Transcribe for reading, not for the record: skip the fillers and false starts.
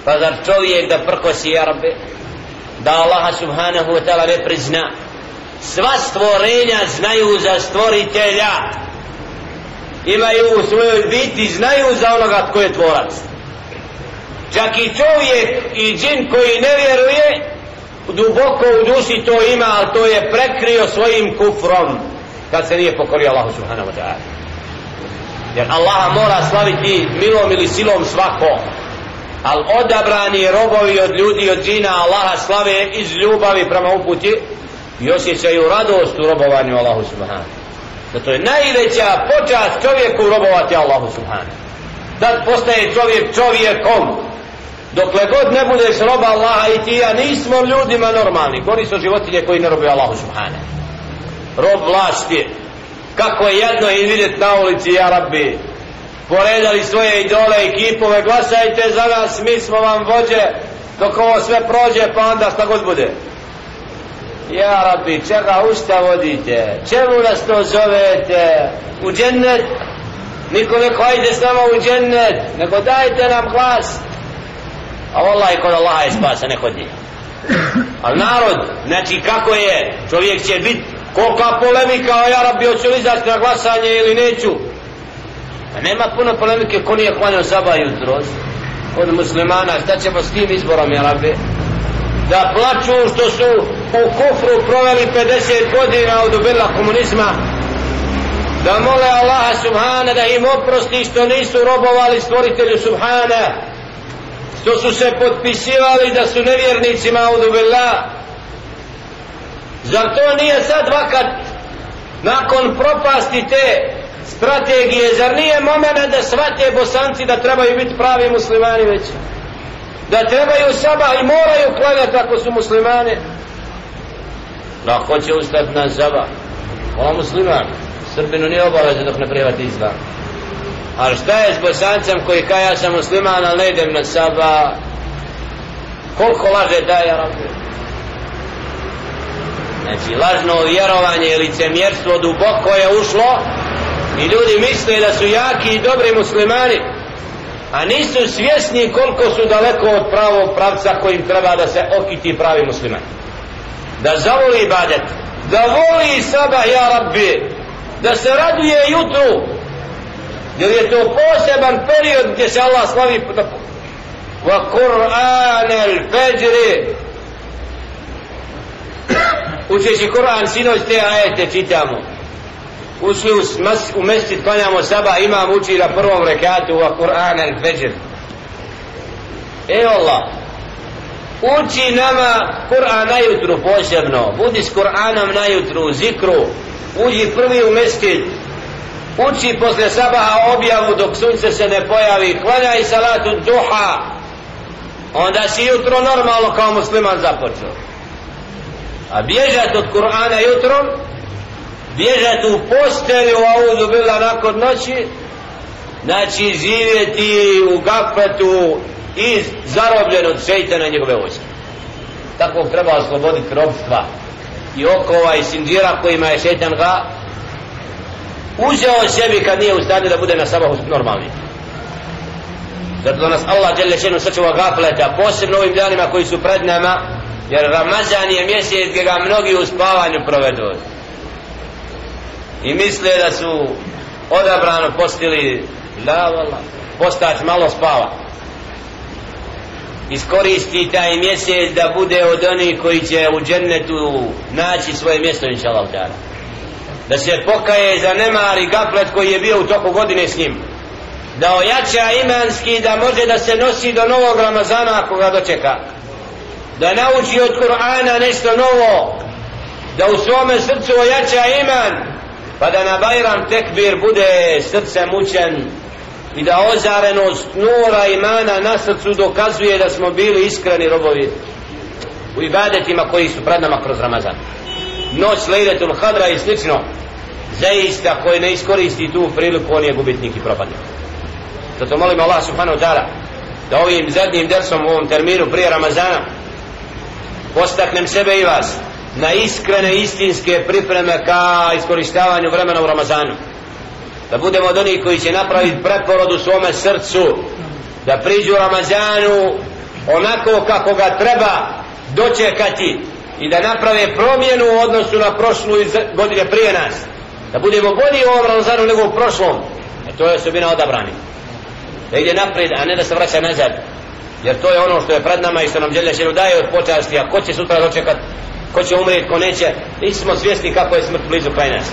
Pa zar čovjek da prkosi, ja Rabbi, da Allaha subhanahu wa ta'ala ne prizna? Sva stvorenja znaju za stvoritelja, imaju u svojoj biti, znaju za onoga tko je tvorac. Čak i čovjek i džin koji ne vjeruje duboko u duši to ima, ali to je prekrio svojim kufrom kad se nije pokorio Allahu subhanahu wa ta'ala. Jer Allaha mora slaviti milom ili silom svako, ali odabrani robovi od ljudi, od džina, Allaha slave iz ljubavi prema uputi i osjećaju radost u robovanju Allahu subhanahu. Zato je najveća počast čovjeku robovati Allahu subhanahu. Da postaje čovjek čovjekom. Dokle god ne budeš roba Allaha, i ti ja nismo ljudima normalni, gori su životinje koji ne robuju Allahu subhanahu. Rob vlasti, kako je jedno i vidjeti na ulici, ja Rabbi, poredali svoje idole i kipove, glasajte za nas, mi smo vam vođe, dok ovo sve prođe, pa onda šta god bude. Ja Rabbi, čega u šta vodite? Čemu nas to zovete? U džennet? Niko neko ajde s nama u džennet, nego dajte nam glas. A vallahi kod Allaha je spasa, ne kod njih. Ali narod, znači kako je, čovjek će biti kolika polemika, a ja Rabbi, hoću li izaći na glasanje ili neću? A nema puno polemike ko nije klanjao sabah jutros od muslimana, šta ćemo s tim izborom, ja Rabbi? Da plaču što su u kufru proveli 50 godina od ubila komunizma, da mole Allaha subhana da im oprosti što nisu robovali stvoritelju subhana, što su se potpisivali da su nevjernicima od ubila. Zar to nije sad vakat nakon propasti te strategije, zar nije moment da shvate Bosanci da trebaju biti pravi muslimani već? Da trebaju sabah i moraju klanjati ako su muslimani? Da hoće ustati na sabah, ona musliman, Srbinu nije obaveza dok ne prihvati islam. Ali šta je s Bosancem koji kaže ja sam musliman, ali ne idem na sabah? Koliko laže daje, ja Rabbi? Znači lažno vjerovanje i licemjerstvo duboko je ušlo i ljudi misle da su jaki i dobri muslimani, a nisu svjesni koliko su daleko od pravog pravca kojim treba da se okiti pravi musliman. Da zavoli ibadet, da voli sabah, ja Rabbi, da se raduje jutru, jer je to poseban period gdje se Allah slavi wa Kur'an al-Fajr. Učeći Kur'an, sinoć te ajete čitamo, ušli u mesčid, klanjamo sabah, imam uči na prvom rekatu wa Kur'an al-Fajr. Allah uči nama Kur'an najutru posebno, budi s Kur'anom najutru, zikru, uđi prvi u mesčid, uči posle sabaha objavu dok sunce se ne pojavi, klanjaj salatu duha, onda si jutro normalno kao musliman započeo. A bježat od Kur'ana jutrom, bježat u postelju, audu bila nakon noći, znači živjeti u gafletu i zarobljen od šeitana i njegove vojske. Takvog treba osloboditi robstva i okova i sinđira kojima je šeitan ga uzeo sebi kad nije u stanju da bude na sabahu normalni. Zato nas Allah dželle šenu sačuva gafleta, posebno ovim danima koji su pred nama, jer Ramazan je mjesec gdje ga mnogi u spavanju provedu i misle da su odabrano postili, postač malo spava. Iskoristi taj mjesec da bude od onih koji će u džennetu naći svoje mjesto, inšallah ta'ala. Da se pokaje za nemar i gaflet koji je bio u toku godine s njim, da ojača imanski, da može da se nosi do novog Ramazana ako ga dočeka, da nauči od Kur'ana nešto novo, da u svome srcu ojača iman, pa da na Bajram tekbir bude srce mučen i da ozarenost nura imana na srcu dokazuje da smo bili iskreni robovi u ibadetima koji su pred nama kroz Ramazan. Noć Lejletul Kadra i slično, zaista koji ne iskoristi tu priliku, on je gubitnik i propadnik. Zato molim Allah subhanahu wa ta'ala da ovim zadnjim dersom u ovom terminu prije Ramazana postaknem sebe i vas na iskrene istinske pripreme ka iskorištavanju vremena u Ramazanu, da budemo od onih koji će napraviti preporod u svome srcu, da priđu Ramazanu onako kako ga treba dočekati i da naprave promjenu u odnosu na prošlu godine prije nas, da budemo bolji u ovom Ramazanu nego u prošlom. To je osobina odabrani, da ide naprijed, a ne da se vraća nazad, jer to je ono što je pred nama i što nam Đelešanu daje od počasti. A ko će sutra dočekat, ko će umrijeti, ko neće, nismo svjesni kako je smrt blizu kraj nas.